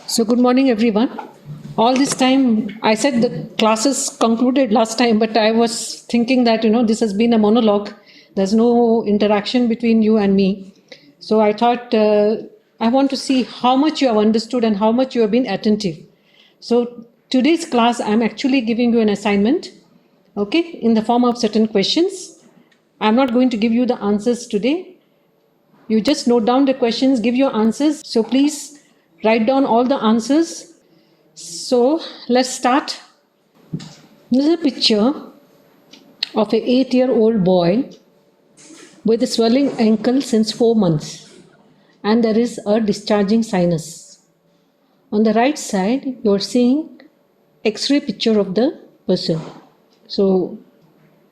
So, good morning, everyone. All this time, I said the classes concluded last time, but I was thinking that, this has been a monologue. There's no interaction between you and me. So, I thought I want to see how much you have understood and how much you have been attentive. So, today's class, I'm actually giving you an assignment, okay, in the form of certain questions. I'm not going to give you the answers today. You just note down the questions, give your answers. So please write down all the answers. So let's start. This is a picture of an 8-year-old boy with a swelling ankle since 4 months, and there is a discharging sinus. On the right side, you're seeing X-ray picture of the person. So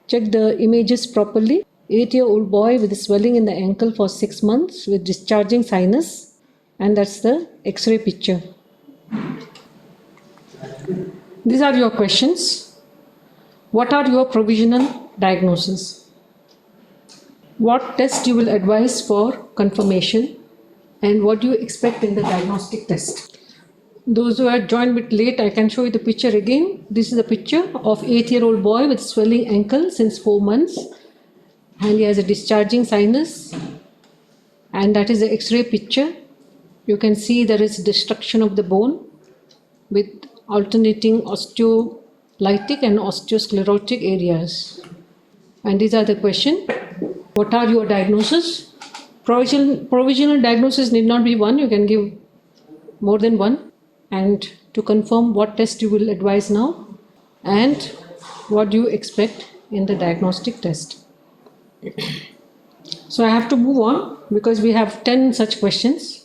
check the images properly. 8-year-old boy with swelling in the ankle for 6 months with discharging sinus, and that's the X-ray picture. These are your questions. What are your provisional diagnoses? What test you will advise for confirmation, and what do you expect in the diagnostic test? Those who had joined a bit late, I can show you the picture again. This is a picture of 8-year-old boy with swelling ankle since 4 months, and he has a discharging sinus, and that is the X-ray picture. You can see there is destruction of the bone with alternating osteolytic and osteosclerotic areas. And these are the question. What are your diagnoses? Provisional diagnosis need not be one. You can give more than one. And to confirm what test you will advise now and what do you expect in the diagnostic test. So I have to move on because we have 10 such questions.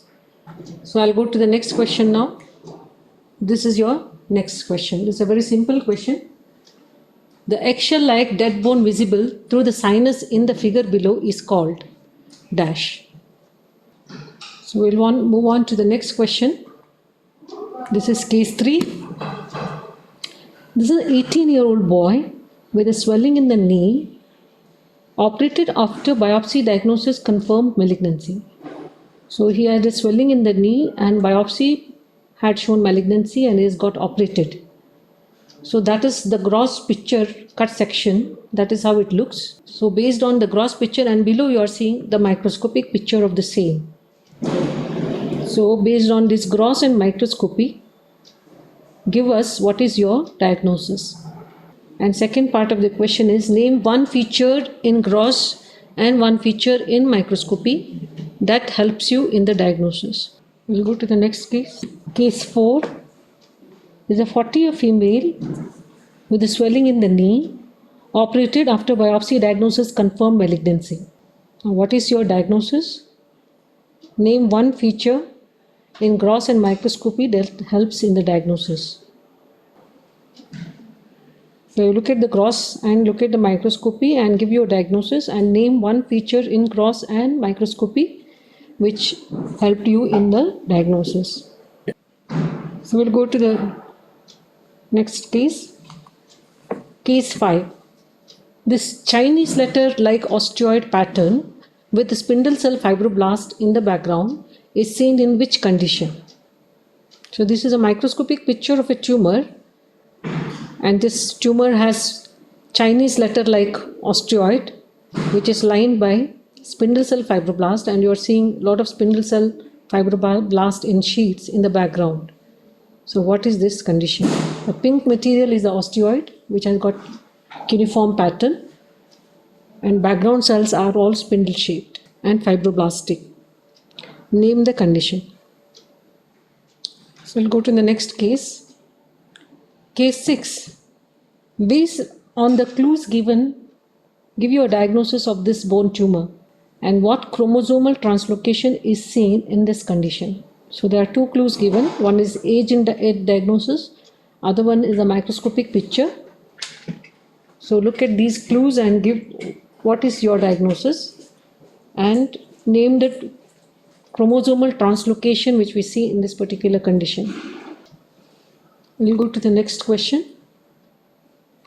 So I'll go to the next question now. This is your next question. It's a very simple question. The eggshell-like dead bone visible through the sinus in the figure below is called dash. So we'll move on to the next question. This is case 3. This is an 18-year-old boy with a swelling in the knee, operated after biopsy diagnosis confirmed malignancy. So he had a swelling in the knee and biopsy had shown malignancy and he has got operated. So that is the gross picture cut section. That is how it looks. So based on the gross picture, and below you are seeing the microscopic picture of the same. So based on this gross and microscopy, give us what is your diagnosis. And second part of the question is name one feature in gross and one feature in microscopy that helps you in the diagnosis. We'll go to the next case. Case 4 is a 40-year female with a swelling in the knee, operated after biopsy diagnosis confirmed malignancy. Now, what is your diagnosis? Name one feature in gross and microscopy that helps in the diagnosis. So you look at the gross and look at the microscopy and give your diagnosis and name one feature in gross and microscopy which helped you in the diagnosis. So we'll go to the next case. Case 5. This Chinese letter-like osteoid pattern with the spindle cell fibroblast in the background is seen in which condition? So this is a microscopic picture of a tumor, and this tumor has Chinese letter-like osteoid which is lined by spindle cell fibroblast, and you are seeing a lot of spindle cell fibroblast in sheets in the background. So what is this condition? The pink material is the osteoid which has got cuneiform pattern, and background cells are all spindle shaped and fibroblastic. Name the condition. So we'll go to the next case. Case 6. Based on the clues given, give you a diagnosis of this bone tumor and what chromosomal translocation is seen in this condition. So there are two clues given. One is age in the diagnosis, other one is a microscopic picture. So look at these clues and give what is your diagnosis and name the chromosomal translocation which we see in this particular condition. We'll go to the next question.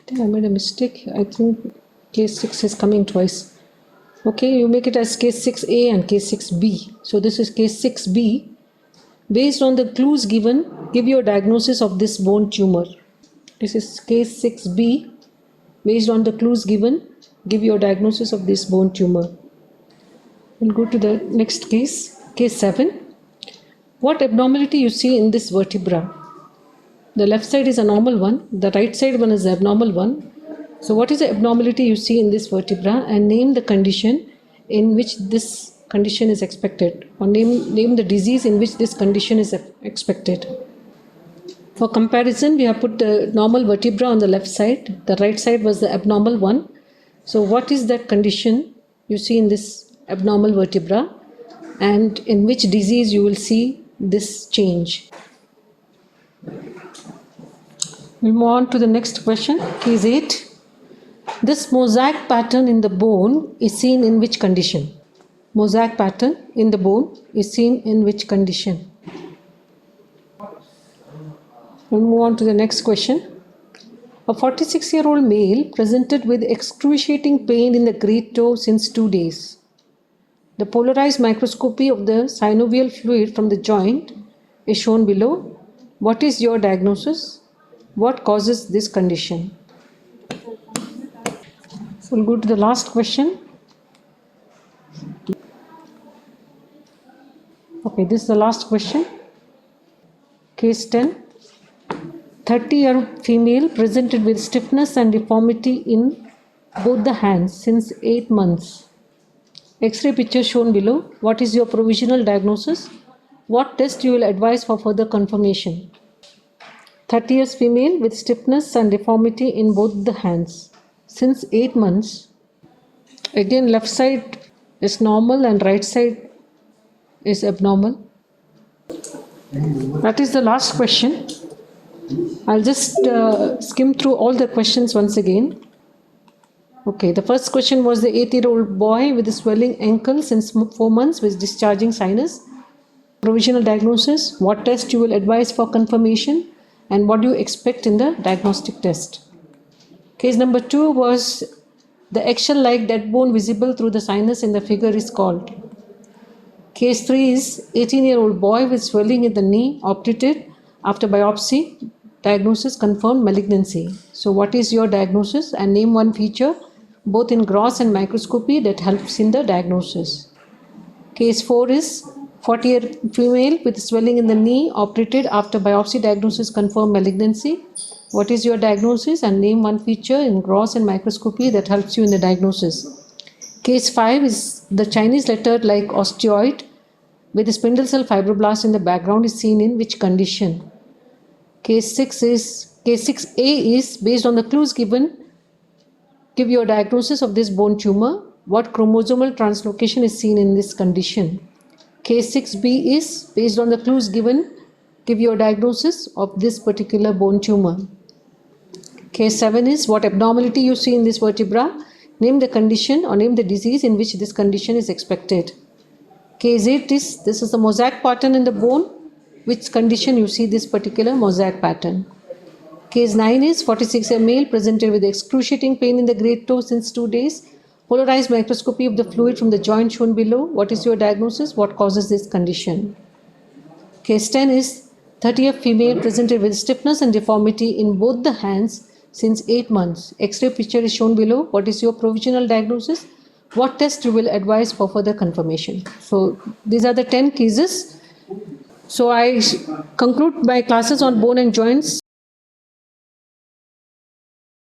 I think I made a mistake. I think case 6 is coming twice. Okay, you make it as case 6A and case 6B. So this is case 6B. Based on the clues given, give your diagnosis of this bone tumor. This is case 6B. Based on the clues given, give your diagnosis of this bone tumor. We'll go to the next case, case 7. What abnormality you see in this vertebra? The left side is a normal one, the right side one is the abnormal one. So what is the abnormality you see in this vertebra, and name the condition in which this condition is expected, or name the disease in which this condition is expected. For comparison, we have put the normal vertebra on the left side, the right side was the abnormal one. So what is that condition you see in this abnormal vertebra, and in which disease you will see this change? We'll move on to the next question, case 8. This mosaic pattern in the bone is seen in which condition? Mosaic pattern in the bone is seen in which condition? We'll move on to the next question. A 46-year-old male presented with excruciating pain in the great toe since 2 days. The polarized microscopy of the synovial fluid from the joint is shown below. What is your diagnosis? What causes this condition? So we'll go to the last question. Okay, this is the last question. Case 10. 30-year-old female presented with stiffness and deformity in both the hands since 8 months. X-ray picture shown below. What is your provisional diagnosis? What test you will advise for further confirmation? 30 years female with stiffness and deformity in both the hands since 8 months. Again, left side is normal and right side is abnormal. That is the last question. I'll just skim through all the questions once again. Okay, the first question was the 8-year-old boy with a swelling ankle since 4 months with discharging sinus. Provisional diagnosis, what test you will advise for confirmation, and what do you expect in the diagnostic test. Case number 2 was the eggshell-like dead bone visible through the sinus in the figure is called. Case 3 is 18-year-old boy with swelling in the knee operated after biopsy. Diagnosis confirmed malignancy. So what is your diagnosis, and name one feature both in gross and microscopy that helps in the diagnosis. Case 4 is 40-year female with swelling in the knee operated after biopsy. Diagnosis confirmed malignancy. What is your diagnosis, and name one feature in gross and microscopy that helps you in the diagnosis. Case 5 is the Chinese letter like osteoid with the spindle cell fibroblast in the background is seen in which condition. Case 6A is based on the clues given, give your diagnosis of this bone tumor. What chromosomal translocation is seen in this condition? Case 6B is based on the clues given, give your diagnosis of this particular bone tumor. Case 7 is what abnormality you see in this vertebra, name the condition or name the disease in which this condition is expected. Case 8 is this is the mosaic pattern in the bone, which condition you see this particular mosaic pattern. Case 9 is 46-year male presented with excruciating pain in the great toe since 2 days. Polarized microscopy of the fluid from the joint shown below. What is your diagnosis? What causes this condition? Case 10 is 30-year female presented with stiffness and deformity in both the hands since 8 months. X-ray picture is shown below. What is your provisional diagnosis? What test you will advise for further confirmation? So these are the 10 cases. So I conclude my classes on bone and joints